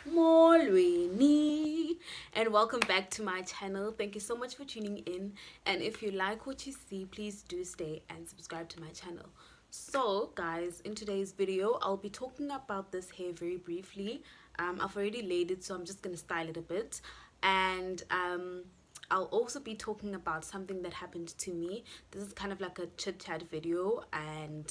Molweni, and welcome back to my channel. Thank you so much for tuning in, and if you like what you see, please do stay and subscribe to my channel. So guys, in today's video I'll be talking about this hair very briefly. I've already laid it, so I'm just gonna style it a bit, and I'll also be talking about something that happened to me. This is kind of like a chit chat video, and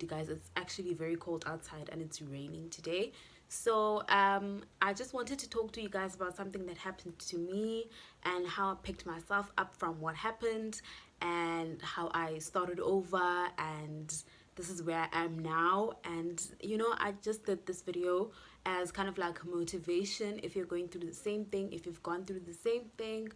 guys, it's actually very cold outside and it's raining today. So I just wanted to talk to you guys about something that happened to me and how I picked myself up from what happened and how I started over, and this is where I am now. And I just did this video as kind of like motivation if you're going through the same thing, if you've gone through the same thing,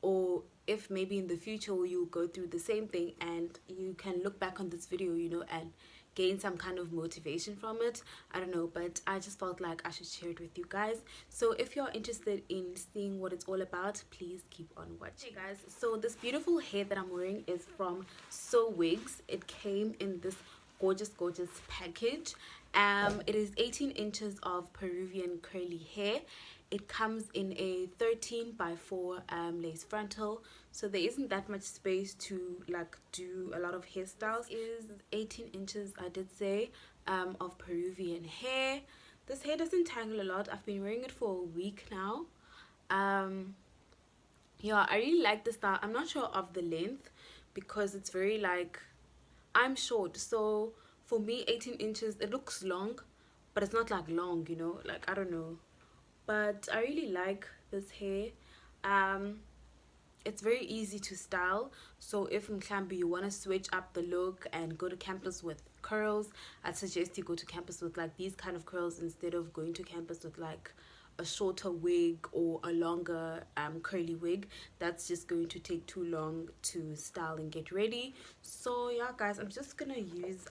or if maybe in the future you go through the same thing, and you can look back on this video and gain some kind of motivation from it. I don't know, but I just felt like I should share it with you guys. So if you're interested in seeing what it's all about, please keep on watching. Hey guys, so this beautiful hair that I'm wearing is from SOWIGS. It came in this gorgeous package. It is 18 inches of Peruvian curly hair. It comes in a 13 by 4 lace frontal, so there isn't that much space to like do a lot of hairstyles. This is 18 inches, I did say, of Peruvian hair. This hair doesn't tangle a lot. I've been wearing it for a week now. Yeah, I really like the style. I'm not sure of the length because it's very like, I'm short, so for me 18 inches, it looks long, but it's not like long, like I don't know. But I really like this hair. It's very easy to style, so if mhlambi you want to switch up the look and go to campus with curls, I'd suggest you go to campus with like these kind of curls instead of going to campus with like a shorter wig or a longer curly wig. That's just going to take too long to style and get ready. So yeah guys, I'm just gonna use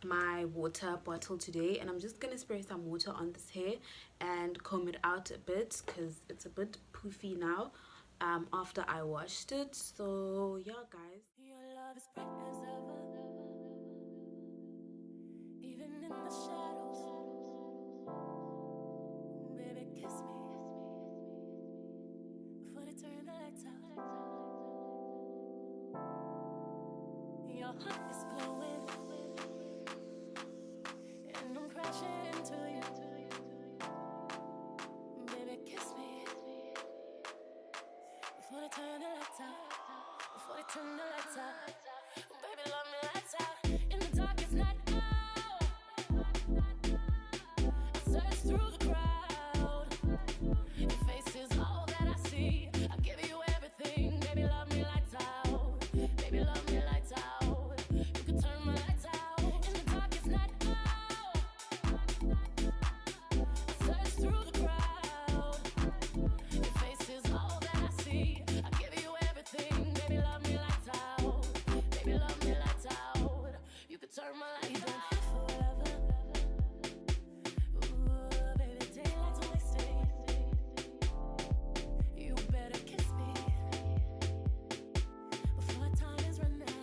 my water bottle today, and I'm just gonna spray some water on this hair and comb it out a bit because it's a bit poofy now after I washed it. So yeah guys, your love is bright as ever, even in the shadows. Baby, kiss me before they turn the lights out. Your heart is glowing, and I'm crashing into you. Baby, kiss me before they turn the lights out. Before they turn the lights out. Baby, love me lights out. In the darkest night, I search through the crowd. Your face is all that I see. I give you everything. Baby, love me lights out. Baby, love me lights out. You can turn my lights out. In the darkest night, I search through the crowd. Your face is all that I see. I give you everything. Baby, love me lights out. Baby, love me lights out. You could turn my lights on forever. Ooh, baby, daylight's wasted. You better kiss me before time is run out.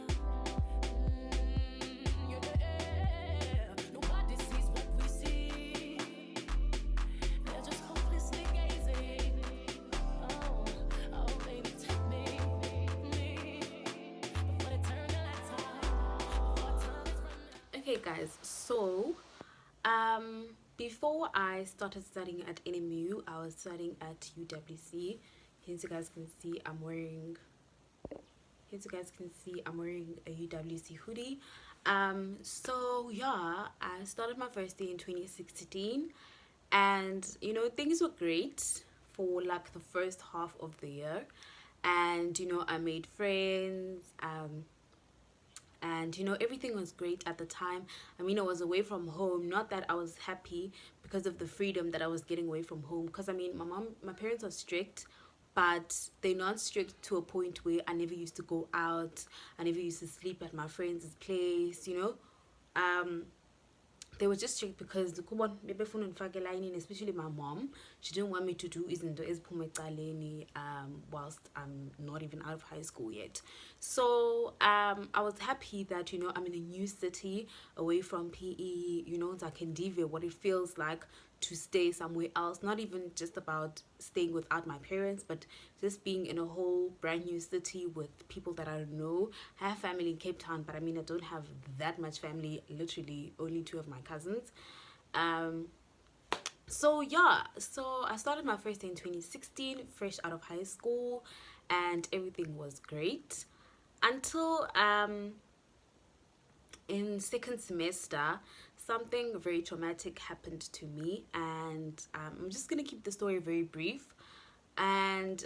Yeah. Nobody sees what we see. They're just hopelessly gazing. Oh, baby, take me before they turn the lights out. Before time is run out. okay guys, so before I started studying at NMU, I was studying at UWC. Hence you guys can see I'm wearing a UWC hoodie. So yeah, I started my first day in 2016, and things were great for like the first half of the year, and I made friends, and everything was great at the time. I mean, I was away from home, not that I was happy because of the freedom that I was getting away from home, because I mean my parents are strict, but they're not strict to a point where I never used to go out, I never used to sleep at my friend's place, they were just strict because the kubon bebefuna ndifake line, especially my mom. She didn't want me to do izinto eziphuma ecaleni whilst I'm not even out of high school yet. So I was happy that, you know, I'm in a new city away from PE, you know, I can deviate what it feels like to stay somewhere else, not even just about staying without my parents, but just being in a whole brand new city with people that I don't know. I have family in Cape Town, but I mean, I don't have that much family, literally only 2 of my cousins. So yeah, so I started my first day in 2016, fresh out of high school, and everything was great until in second semester something very traumatic happened to me, and I'm just gonna keep the story very brief. And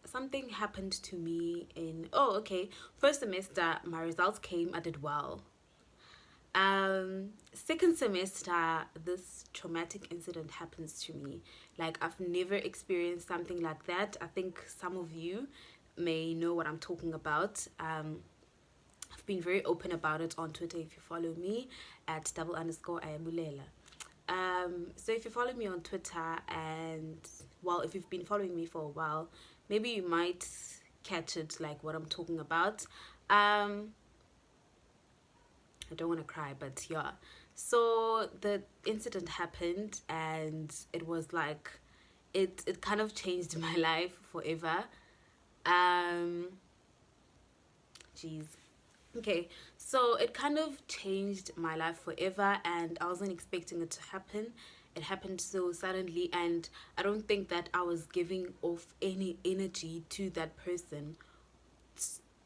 something happened to me in first semester. My results came, I did well. Second semester, this traumatic incident happens to me. Like, I've never experienced something like that. I think some of you may know what I'm talking about. I've been very open about it on Twitter if you follow me at _Ayabulela. So if you follow me on Twitter, and well, if you've been following me for a while, maybe you might catch it, like what I'm talking about. I don't want to cry, but yeah. So the incident happened, and it was like it kind of changed my life forever. Jeez. Okay, so it kind of changed my life forever, and I wasn't expecting it to happen. It happened so suddenly, and I don't think that I was giving off any energy to that person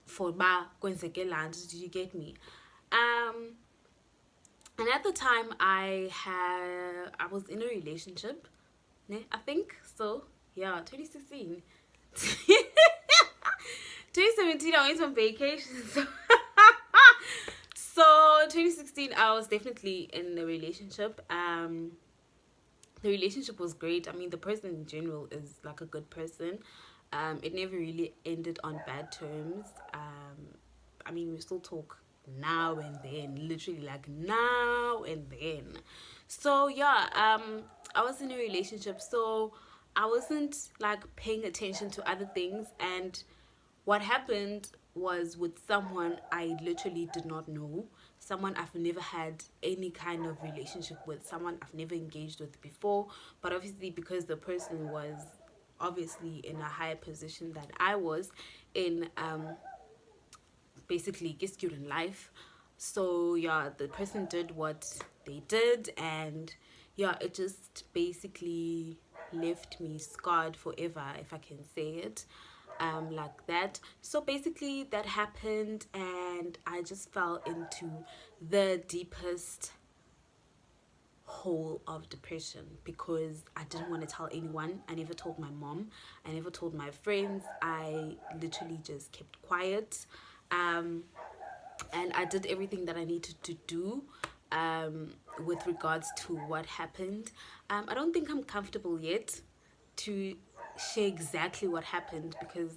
for ba kwenzeke laa nto. Did you get me? And at the time I was in a relationship. Ne? I think so. Yeah, 2016. 2017 I went on vacation. So 2016 I was definitely in a relationship. The relationship was great. I mean, the person in general is like a good person. It never really ended on bad terms. I mean, we still talk now and then, literally like now and then. So yeah, I was in a relationship, so I wasn't like paying attention to other things. And what happened was with someone I literally did not know, someone I've never had any kind of relationship with, someone I've never engaged with before. But obviously, because the person was obviously in a higher position than I was in, basically student life. So yeah, the person did what they did, and yeah, it just basically left me scarred forever, if I can say it like that. So basically that happened, and I just fell into the deepest hole of depression because I didn't want to tell anyone. I never told my mom, I never told my friends. I literally just kept quiet, and I did everything that I needed to do with regards to what happened. I don't think I'm comfortable yet to share exactly what happened because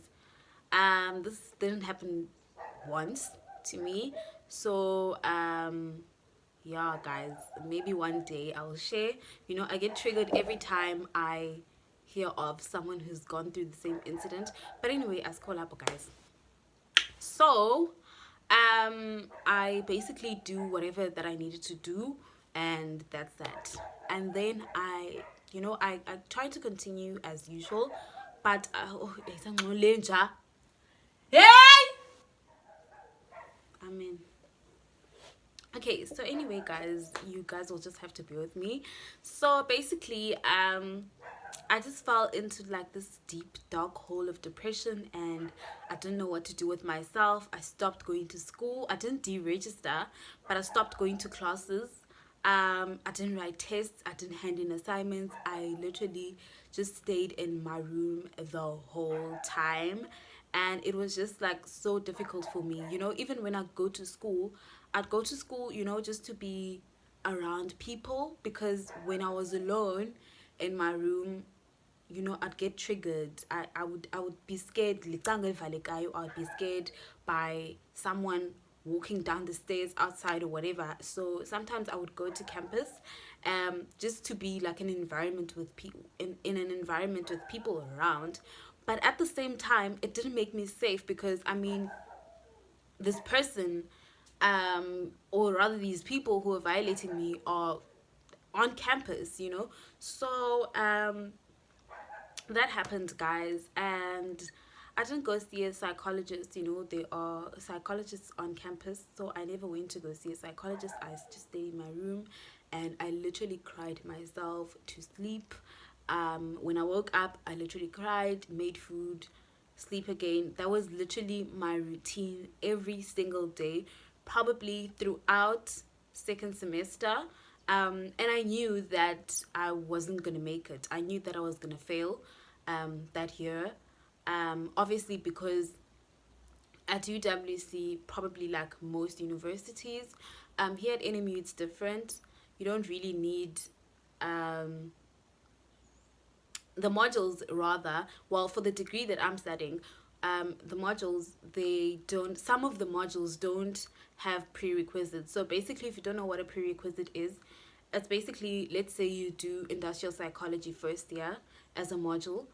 this didn't happen once to me. So yeah, guys, maybe one day I'll share. You know, I get triggered every time I hear of someone who's gone through the same incident. But anyway, as COLLABS, guys. So I basically do whatever that I needed to do, and that's that. And then I tried to continue as usual, but hey, I mean, okay, so anyway, guys, you guys will just have to be with me. So basically I just fell into like this deep dark hole of depression, and I didn't know what to do with myself. I stopped going to school. I didn't deregister, but I stopped going to classes. I didn't write tests. I didn't hand in assignments. I literally just stayed in my room the whole time, and it was just like so difficult for me. You know, even when I go to school, I'd go to school, you know, just to be around people, because when I was alone in my room, you know, I'd get triggered. I would be scared. I would be scared by someone walking down the stairs outside or whatever. So sometimes I would go to campus just to be like an environment with people in an environment with people around. But at the same time, it didn't make me safe because I mean, this person or rather these people who are violating me are on campus, you know. So that happened, guys, and I didn't go see a psychologist. You know, there are psychologists on campus, so I never went to go see a psychologist. I just stayed in my room and I literally cried myself to sleep. When I woke up, I literally cried, made food, sleep again. That was literally my routine every single day, probably throughout second semester. And I knew that I wasn't gonna make it. I knew that I was gonna fail that year. Obviously, because at UWC, probably like most universities, here at NMU it's different. You don't really need the modules, rather. Well, for the degree that I'm studying, the modules, they don't, some of the modules don't have prerequisites. So basically, if you don't know what a prerequisite is, it's basically, let's say you do industrial psychology first year as a module,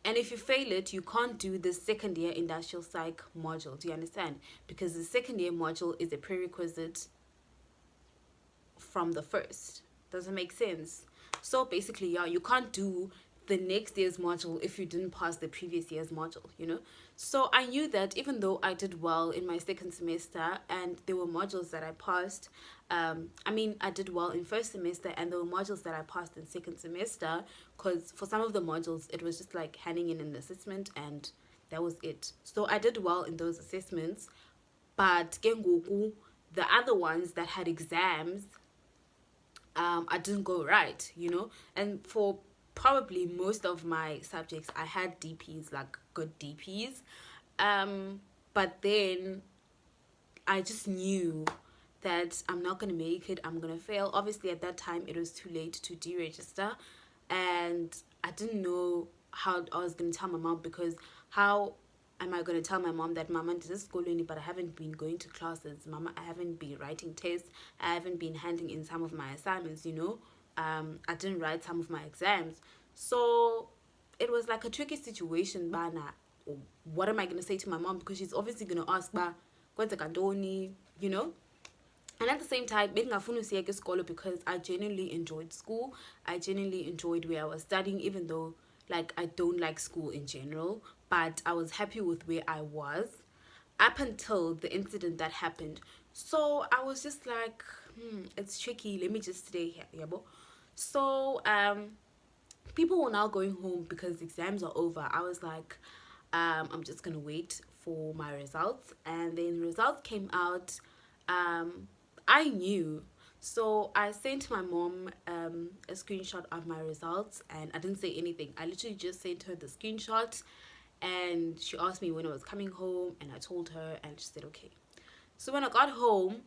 and if you fail it, you can't do the second year industrial psych module. Do you understand? Because the second year module is a prerequisite from the first. Does it make sense? So basically, yeah, you can't do the next year's module if you didn't pass the previous year's module, you know. So I knew that even though I did well in my second semester and there were modules that I passed, I mean, I did well in first semester and there were modules that I passed in second semester, because for some of the modules it was just like handing in an assessment and that was it. So I did well in those assessments, but kengoku, the other ones that had exams, I didn't go right, you know. And for probably most of my subjects I had DPs, like good DPs, but then I just knew that I'm not gonna make it, I'm gonna fail. Obviously at that time it was too late to deregister, and I didn't know how I was gonna tell my mom, because how am I gonna tell my mom that mama this is school only, but I haven't been going to classes, mama, I haven't been writing tests, I haven't been handing in some of my assignments, you know. I didn't write some of my exams. So it was like a tricky situation, bana. What am I gonna say to my mom? Because she's obviously gonna ask, ba, kwenza kantoni, you know. And at the same time, bengingafuni usiyeka isikolo because I genuinely enjoyed school. I genuinely enjoyed where I was studying, even though like I don't like school in general. But I was happy with where I was up until the incident that happened. So I was just like, it's tricky. Let me just stay here, yabo. So people were now going home because exams are over. I was like, I'm just gonna wait for my results, and then results came out. I knew, so I sent my mom a screenshot of my results, and I didn't say anything. I literally just sent her the screenshot, and she asked me when I was coming home, and I told her, and she said okay. So when I got home,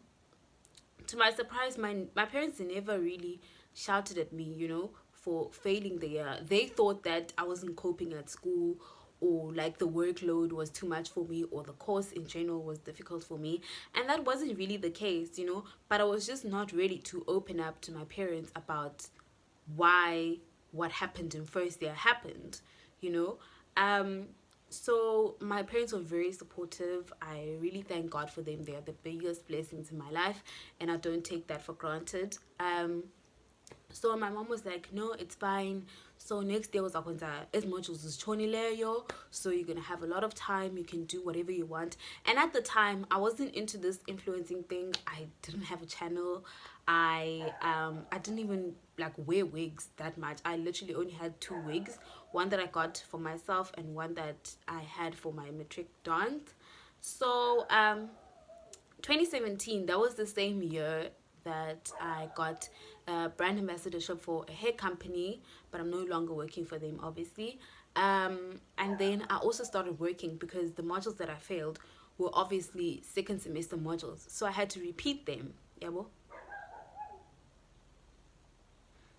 to my surprise, my parents never really shouted at me, you know, for failing the year. They thought that I wasn't coping at school, or like the workload was too much for me, or the course in general was difficult for me, and that wasn't really the case, you know. But I was just not ready to open up to my parents about why what happened in first year happened, you know. So my parents were very supportive. I really thank God for them. They are the biggest blessings in my life, and I don't take that for granted. So my mom was like, no, it's fine. So next year was like, as modules is chonileyo, so you're gonna have a lot of time, you can do whatever you want. And at the time I wasn't into this influencing thing. I didn't have a channel. I didn't even like wear wigs that much. I literally only had 2 wigs, one that I got for myself and one that I had for my matric dance. So 2017, that was the same year that I got a brand ambassadorship for a hair company, but I'm no longer working for them, obviously. And then I also started working because the modules that I failed were obviously second semester modules, so I had to repeat them. Yeah, well.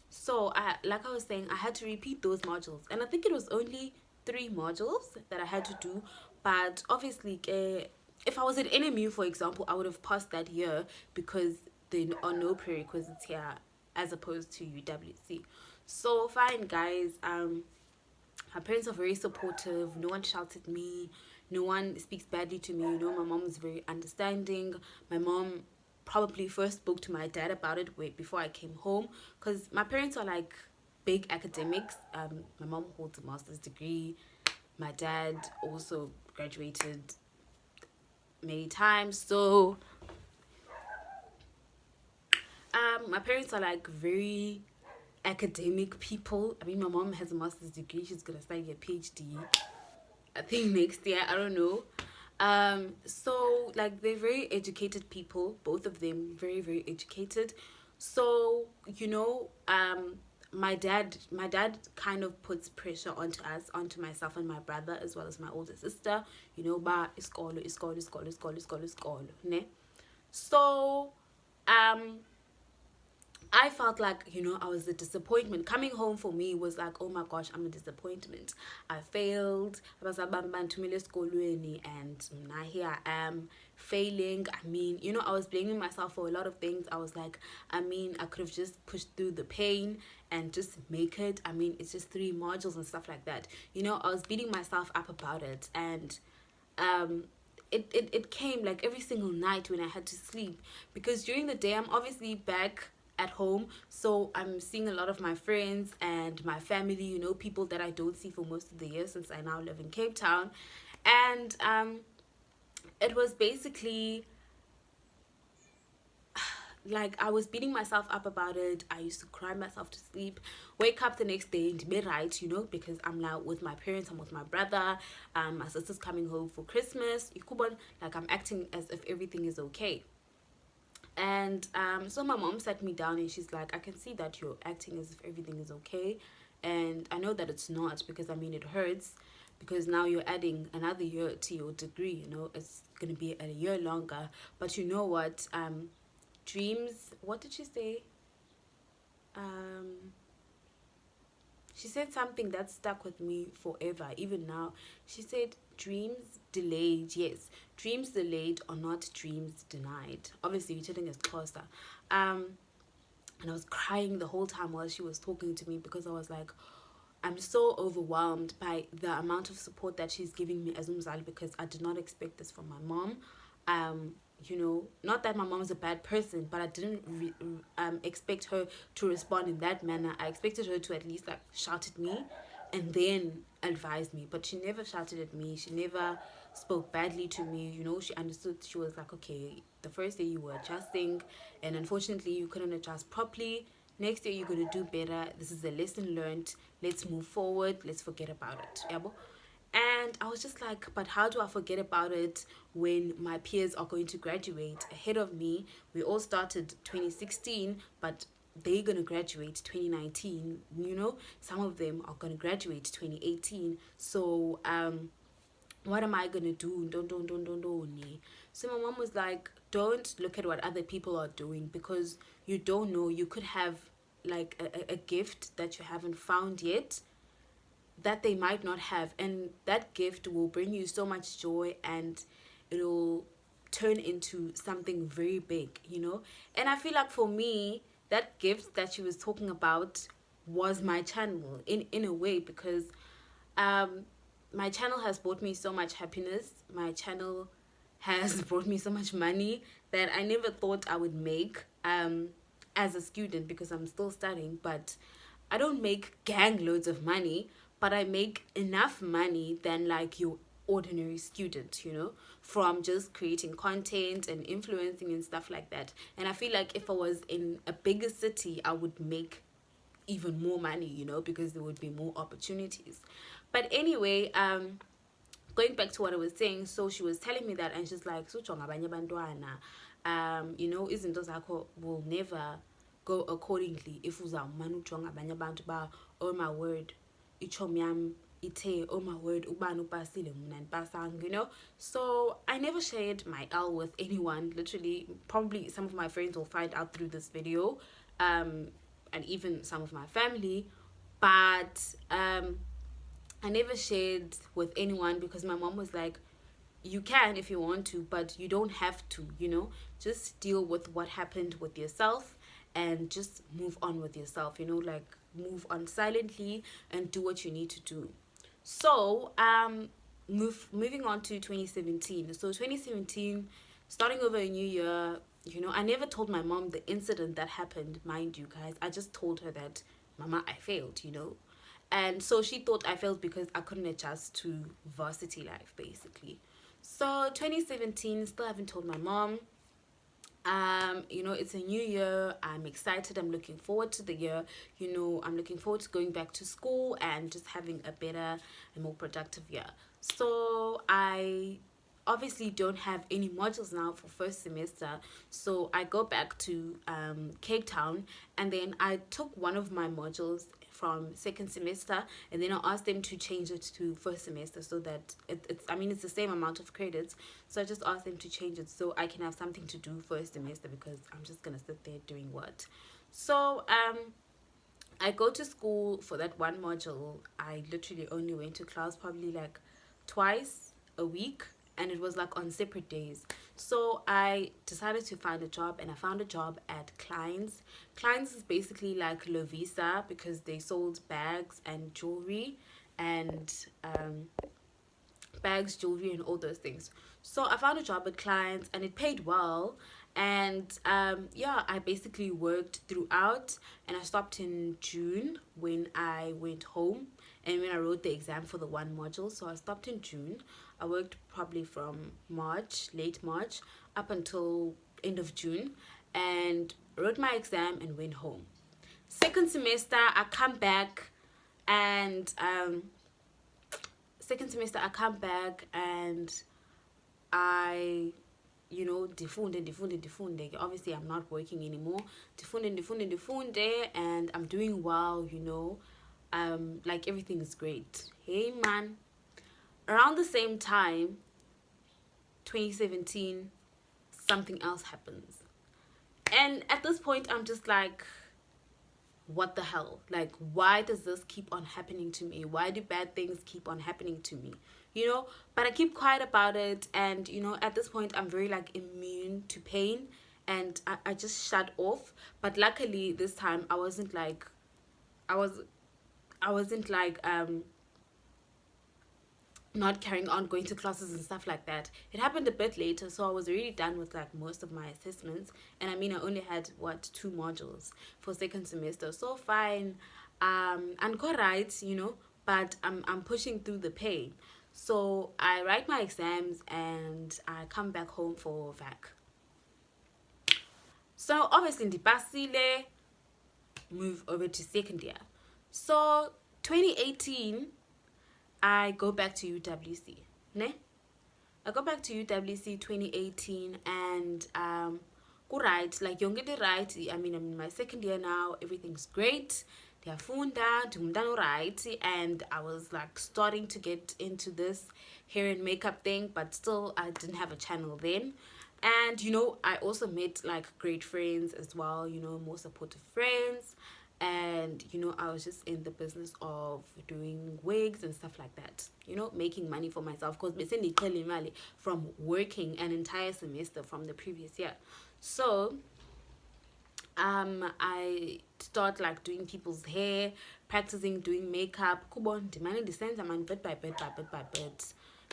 So like I was saying, I had to repeat those modules, and I think it was only 3 modules that I had to do. But obviously if I was at NMU, for example, I would have passed that year because there are no prerequisites here as opposed to UWC. So fine, guys. My parents are very supportive. No one shouts at me. No one speaks badly to me. You know, my mom is very understanding. My mom probably first spoke to my dad about it before I came home, because my parents are like big academics. My mom holds a master's degree. My dad also graduated many times. So my parents are like very academic people. I mean, my mom has a master's degree. She's gonna study a PhD, I think, next year. I don't know. So like they're very educated people, both of them very, very educated. So, you know, my dad kind of puts pressure onto us, onto myself and my brother, as well as my older sister. You know, ba iskolo, iskolo, iskolo, iskolo, iskolo, iskolo, ne? So I felt like, you know, I was a disappointment. Coming home for me was like, oh my gosh, I'm a disappointment. I failed. And now here I am failing. I mean, you know, I was blaming myself for a lot of things. I was like, I mean, I could have just pushed through the pain and just make it. I mean, it's just 3 modules and stuff like that. You know, I was beating myself up about it. And it came like every single night when I had to sleep, because during the day I'm obviously back at home, so I'm seeing a lot of my friends and my family, you know, people that I don't see for most of the year since I now live in Cape Town. And it was basically like I was beating myself up about it. I used to cry myself to sleep, wake up the next day and be right, you know, because I'm now with my parents, I'm with my brother, my sister's coming home for Christmas, like I'm acting as if everything is okay. And so my mom sat me down and she's like, I can see that you're acting as if everything is okay, and I know that it's not, because I mean it hurts, because now you're adding another year to your degree, you know, it's gonna be a year longer. But you know what, dreams, what did she say? She said something that stuck with me forever, even now. She said, dreams delayed, yes, dreams delayed are not dreams denied. Obviously, you're telling us closer. And I was crying the whole time while she was talking to me, because I was like, I'm so overwhelmed by the amount of support that she's giving me as Umzali, because I did not expect this from my mom. You know, not that my mom's a bad person, but I didn't expect her to respond in that manner. I expected her to at least like shout at me and then advise me, but she never shouted at me. She never spoke badly to me. You know, she understood. She was like, okay, the first day you were adjusting and unfortunately you couldn't adjust properly. Next year you're going to do better. This is a lesson learned. Let's move forward. Let's forget about it. Yabo? And I was just like, but how do I forget about it when my peers are going to graduate ahead of me? We all started 2016, but they're going to graduate 2019. You know, some of them are going to graduate 2018. So what am I going to do? Don't. So my mom was like, don't look at what other people are doing, because you don't know. You could have like a gift that you haven't found yet, that they might not have, and that gift will bring you so much joy and it'll turn into something very big, you know. And I feel like for me, that gift that she was talking about was my channel in a way, because my channel has brought me so much happiness. My channel has brought me so much money that I never thought I would make as a student, because I'm still studying. But I don't make gang loads of money, but I make enough money than like your ordinary student, you know, from just creating content and influencing and stuff like that. And I feel like if I was in a bigger city, I would make even more money, you know, because there would be more opportunities. But anyway, going back to what I was saying, so she was telling me that, and she's like, you know, izinto zakho will never go accordingly if uzawumana ujonga abanye abantu ba, oh my word, ichomi yam ithe, oh my word, ubani upasile mna andipasanga, you know. So I never shared my L with anyone. Literally, probably some of my friends will find out through this video, and even some of my family, but I never shared with anyone, because my mom was like, you can if you want to, but you don't have to, you know. Just deal with what happened with yourself and just move on with yourself, you know, like move on silently and do what you need to do. So moving on to 2017. So 2017, starting over a new year, you know, I never told my mom the incident that happened, mind you guys. I just told her that, Mama, I failed, you know. And so she thought I failed because I couldn't adjust to varsity life, basically. So 2017, still haven't told my mom. You know, it's a new year. I'm excited. I'm looking forward to the year. You know, I'm looking forward to going back to school and just having a better and more productive year. So I obviously don't have any modules now for first semester, so I go back to Cape Town, and then I took one of my modules from second semester, and then I asked them to change it to first semester so that it's the same amount of credits. So I just asked them to change it so I can have something to do first semester, because I'm just gonna sit there doing what. So I go to school for that one module. I literally only went to class probably like twice a week, and it was like on separate days. So I decided to find a job, and I found a job at Klein's. Klein's is basically like Lovisa, because they sold bags and jewelry, and jewelry, and all those things. So I found a job at Klein's, and it paid well. And yeah, I basically worked throughout, and I stopped in June when I went home and when I wrote the exam for the one module. So I stopped in June. I worked probably from March, late March, up until end of June, and wrote my exam and went home. Second semester, I come back, and I, you know, defunde. Obviously, I'm not working anymore. Defunde, and I'm doing well, you know. Like everything is great. Hey man. Around the same time, 2017, something else happens. And at this point, I'm just like, what the hell? Like, why does this keep on happening to me? Why do bad things keep on happening to me? You know, but I keep quiet about it. And, you know, at this point, I'm very like immune to pain, and I just shut off. But luckily this time I wasn't like not carrying on going to classes and stuff like that. It happened a bit later, so I was already done with like most of my assessments, and I mean I only had 2 modules for second semester, so fine. I'm quite right, you know, but I'm pushing through the pain. So I write my exams and I come back home for vac. So obviously ndipasile, move over to second year. So 2018, I go back to UWC. Ne? I go back to UWC 2018, and right, like you're getting right. I mean, I'm in my second year now. Everything's great. Right, and I was like starting to get into this hair and makeup thing, but still I didn't have a channel then. And you know, I also met like great friends as well, you know, more supportive friends. And you know, I was just in the business of doing wigs and stuff like that, you know, making money for myself, because basically from working an entire semester from the previous year. So I start like doing people's hair, practicing doing makeup, demanding the sense, I'm bit by bit.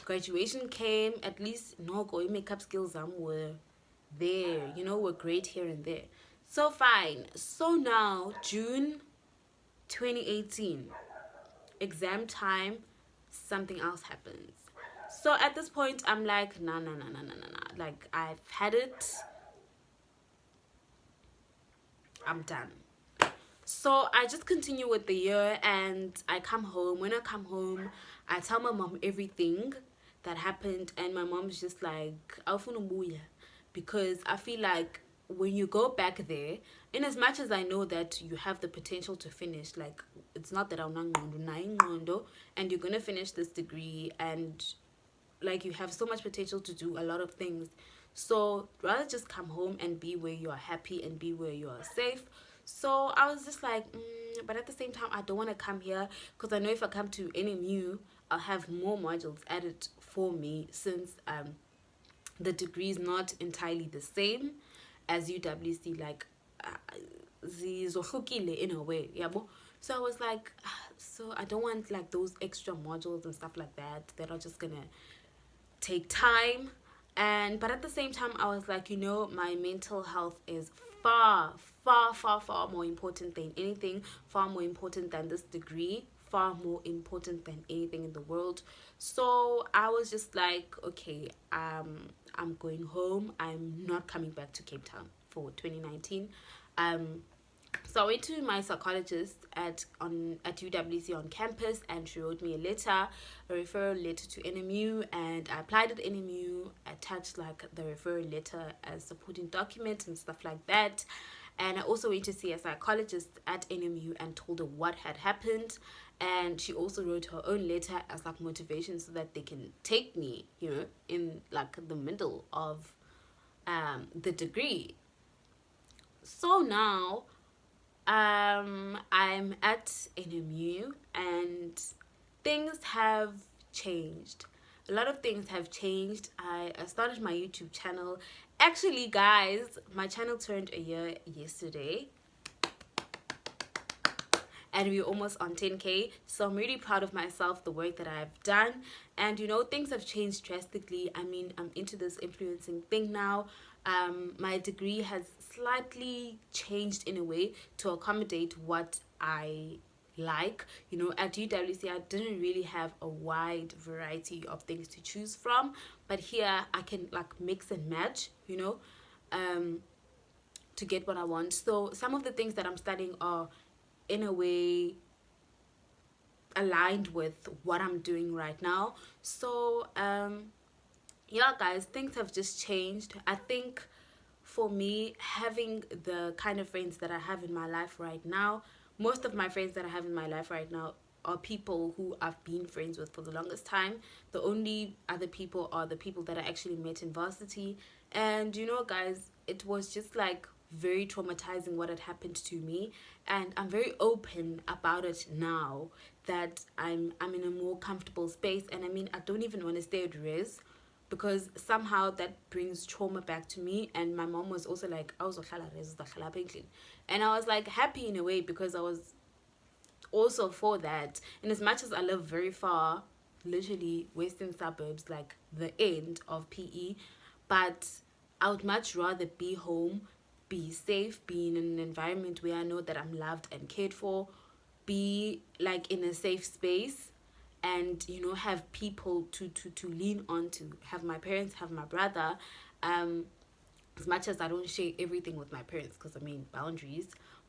Graduation came, at least no going makeup skills were there, you know, were great here and there. So fine. So now June 2018, exam time, something else happens. So at this point I'm like, nah. Like I've had it. I'm done. So I just continue with the year, and I come home. When I come home, I tell my mom everything that happened, and my mom's just like, because I feel like when you go back there, in as much as I know that you have the potential to finish, like it's not that I'm not and you're gonna finish this degree, and like you have so much potential to do a lot of things. So rather just come home and be where you are happy and be where you are safe. So I was just like, but at the same time, I don't want to come here because I know if I come to NMU, I'll have more modules added for me since the degree is not entirely the same as UWC. Like, zizohlukile in a way, yeah. So I was like, so I don't want like those extra modules and stuff like that are just gonna take time. And but at the same time, I was like, my mental health is far, far, far, far more important than anything, far more important than this degree, far more important than anything in the world. So I was just like, okay, I'm going home. I'm not coming back to Cape Town for 2019. So I went to my psychologist at UWC on campus, and she wrote me a referral letter to NMU, and I applied at NMU, attached like the referral letter as supporting documents and stuff like that. And I also went to see a psychologist at NMU and told her what had happened, and she also wrote her own letter as like motivation so that they can take me, in like the middle of the degree. So now I'm at NMU and things have changed. A lot of things have changed. I started my YouTube channel. Actually, guys, my channel turned a year yesterday, and we're almost on 10K. So I'm really proud of myself, the work that I've done. And things have changed drastically. I mean, I'm into this influencing thing now. My degree has slightly changed in a way to accommodate what I like. At UWC I didn't really have a wide variety of things to choose from, but here I can like mix and match, to get what I want. So some of the things that I'm studying are in a way aligned with what I'm doing right now. So yeah, guys, things have just changed. I think for me, having the kind of friends that I have in my life right now, most of my friends that I have in my life right now are people who I've been friends with for the longest time. The only other people are the people that I actually met in varsity. And guys, it was just like very traumatizing what had happened to me, and I'm very open about it now that I'm in a more comfortable space. And I mean, I don't even want to stay at res because somehow that brings trauma back to me. And my mom was also like, I was and I was like happy in a way because I was also for that. And as much as I live very far, literally western suburbs, like the end of PE, but I would much rather be home, be safe, be in an environment where I know that I'm loved and cared for, be like in a safe space, and have people to lean on, to have my parents, have my brother. As much as I don't share everything with my parents because I mean boundaries,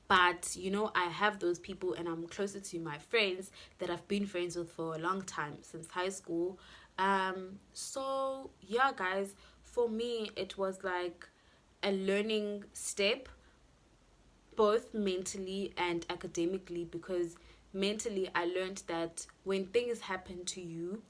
but I have those people, and I'm closer to my friends that I've been friends with for a long time, since high school. So yeah, guys, for me it was like a learning step, both mentally and academically, because mentally I learned that when things happen to you,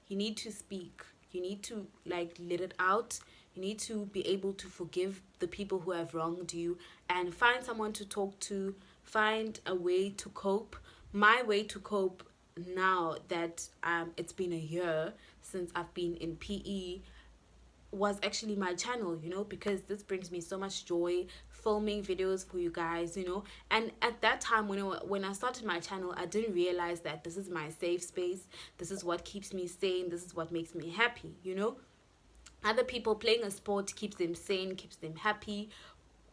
you need to speak, you need to like let it out, you need to be able to forgive the people who have wronged you and find someone to talk to, find a way to cope. My way to cope now that it's been a year since I've been in PE was actually my channel, because this brings me so much joy, filming videos for you guys, and at that time when I started my channel, I didn't realize that this is my safe space, this is what keeps me sane, this is what makes me happy. Other people playing a sport keeps them sane, keeps them happy.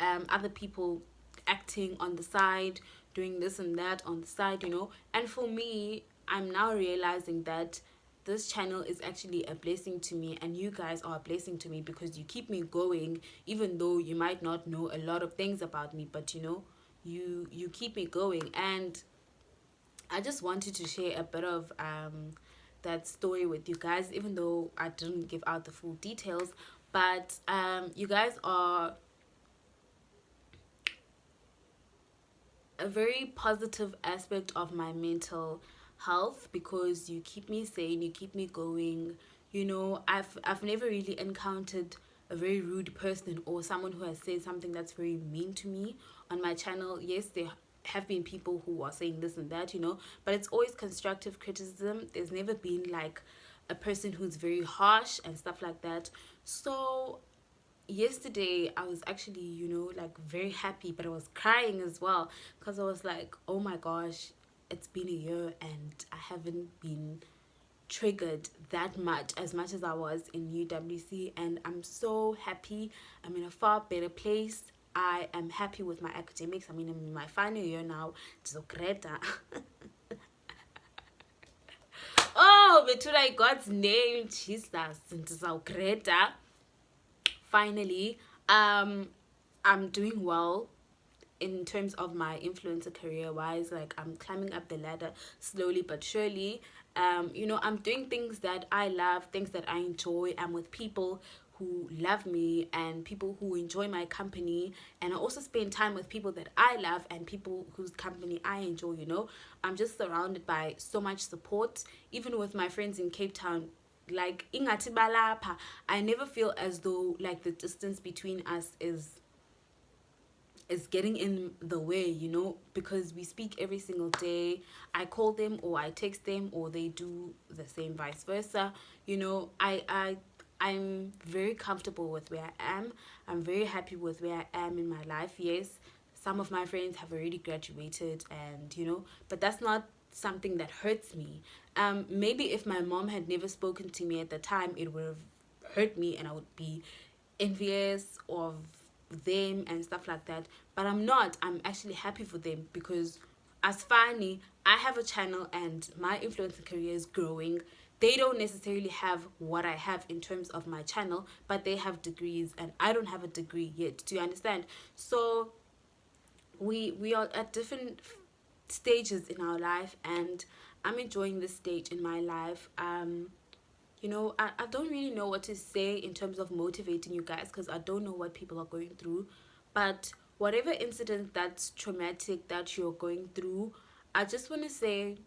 Other people acting on the side, doing this and that on the side, and for me, I'm now realizing that this channel is actually a blessing to me, and you guys are a blessing to me because you keep me going, even though you might not know a lot of things about me, but you keep me going. And I just wanted to share a bit of that story with you guys, even though I didn't give out the full details. But you guys are a very positive aspect of my mental health because you keep me sane, you keep me going. I've never really encountered a very rude person or someone who has said something that's very mean to me on my channel. Yes, there have been people who are saying this and that, but it's always constructive criticism. There's never been like a person who's very harsh and stuff like that. So yesterday I was actually, like very happy, but I was crying as well, because I was like, oh my gosh, it's been a year and I haven't been triggered that much as I was in UWC, and I'm so happy. I'm in a far better place. I am happy with my academics. I mean, I'm in my final year now. So great. Oh, betula God's name, Jesus. So great. Finally, I'm doing well in terms of my influencer career wise. Like, I'm climbing up the ladder slowly but surely. I'm doing things that I love, things that I enjoy. I'm with people who love me and people who enjoy my company, and I also spend time with people that I love and people whose company I enjoy. I'm just surrounded by so much support, even with my friends in Cape Town. Like, ingathi balapha, I never feel as though like the distance between us is getting in the way, because we speak every single day. I call them or I text them, or they do the same, vice versa. I'm very comfortable with where I am. I'm very happy with where I am in my life. Yes, some of my friends have already graduated, and but that's not something that hurts me. Maybe if my mom had never spoken to me at the time, it would have hurt me and I would be envious of them and stuff like that. But I'm not. I'm actually happy for them, because as funny, I have a channel and my influencer career is growing. They don't necessarily have what I have in terms of my channel, but they have degrees and I don't have a degree yet. Do you understand? So we are at different stages in our life, and I'm enjoying this stage in my life. I don't really know what to say in terms of motivating you guys, because I don't know what people are going through. But whatever incident that's traumatic that you're going through, I just want to say,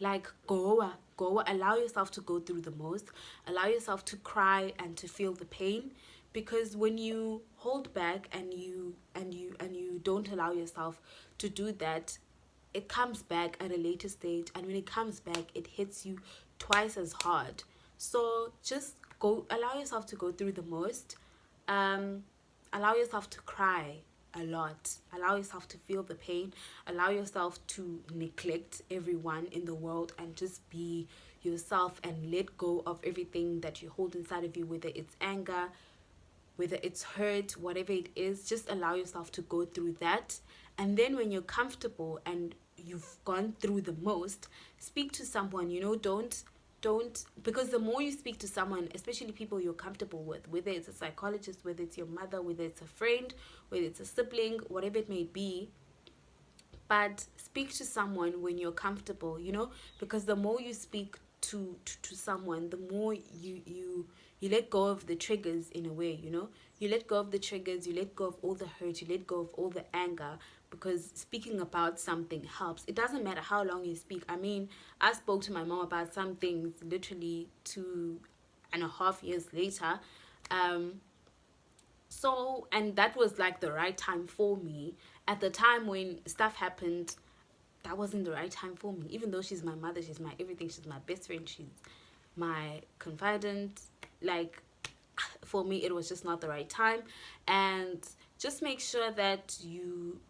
like, go, allow yourself to go through the most. Allow yourself to cry and to feel the pain, because when you hold back and you don't allow yourself to do that, it comes back at a later stage, and when it comes back, it hits you twice as hard. So just go, allow yourself to go through the most. Allow yourself to cry a lot. Allow yourself to feel the pain. Allow yourself to neglect everyone in the world and just be yourself, and let go of everything that you hold inside of you, whether it's anger, whether it's hurt, whatever it is. Just allow yourself to go through that. And then when you're comfortable and you've gone through the most, speak to someone. Don't because the more you speak to someone, especially people you're comfortable with, whether it's a psychologist, whether it's your mother, whether it's a friend, whether it's a sibling, whatever it may be, but speak to someone when you're comfortable, because the more you speak to someone, the more you let go of the triggers in a way. You let go of the triggers, you let go of all the hurt, you let go of all the anger, because speaking about something helps. It doesn't matter how long you speak. I mean, I spoke to my mom about some things literally 2.5 years later. And that was like the right time for me. At the time when stuff happened, that wasn't the right time for me. Even though she's my mother, she's my everything, she's my best friend, she's my confidant. Like, for me, it was just not the right time. And just make sure that you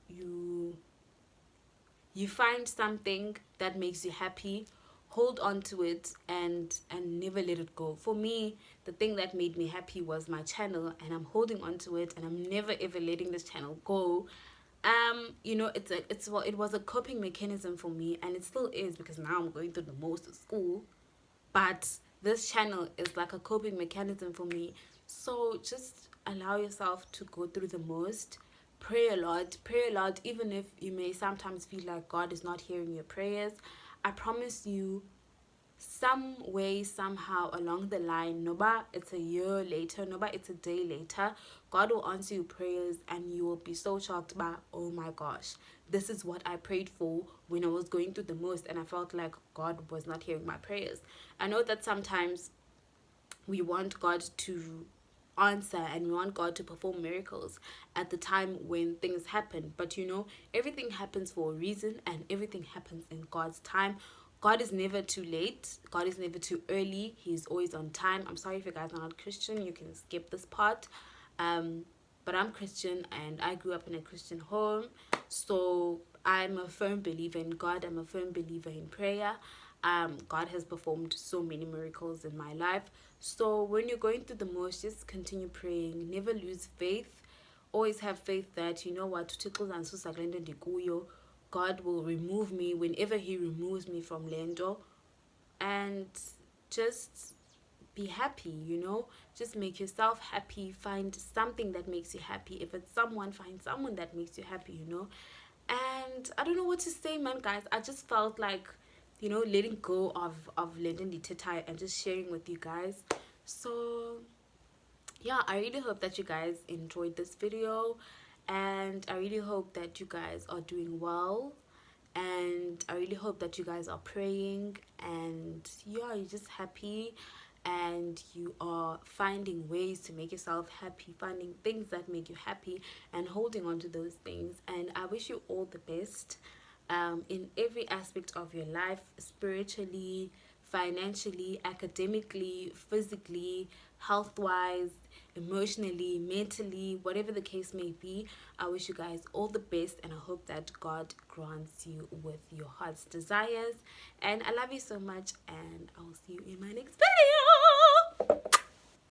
find something that makes you happy. Hold on to it and never let it go. For me, the thing that made me happy was my channel, and I'm holding on to it, and I'm never ever letting this channel go. It was a coping mechanism for me, and it still is, because now I'm going through the most of school. But this channel is like a coping mechanism for me. So just allow yourself to go through the most. Pray a lot, even if you may sometimes feel like God is not hearing your prayers. I promise you, some way, somehow along the line, noba it's a year later, noba it's a day later, God will answer your prayers, and you will be so shocked by, oh my gosh, this is what I prayed for when I was going through the most, and I felt like God was not hearing my prayers. I know that sometimes we want God to answer and we want God to perform miracles at the time when things happen. But you know, everything happens for a reason and everything happens in God's time. God is never too late. God is never too early. He's always on time. I'm sorry if you guys are not Christian. You can skip this part. But I'm Christian and I grew up in a Christian home. So I'm a firm believer in God. I'm a firm believer in prayer. God has performed so many miracles in my life. So when you're going through the most, just continue praying. Never lose faith. Always have faith that, you know what, God will remove me whenever he removes me from Lendo. And just be happy, you know. Just make yourself happy. Find something that makes you happy. If it's someone, find someone that makes you happy, you know. And I don't know what to say, man, guys. I just felt like, you know, letting go of Lendon Tetai and just sharing with you guys. So yeah, I really hope that you guys enjoyed this video, and I really hope that you guys are doing well, and I really hope that you guys are praying, and yeah, you're just happy and you are finding ways to make yourself happy, finding things that make you happy and holding on to those things. And I wish you all the best in every aspect of your life, spiritually, financially, academically, physically, health-wise, emotionally, mentally, whatever the case may be. I wish you guys all the best, and I hope that God grants you with your heart's desires. And I love you so much, and I will see you in my next video.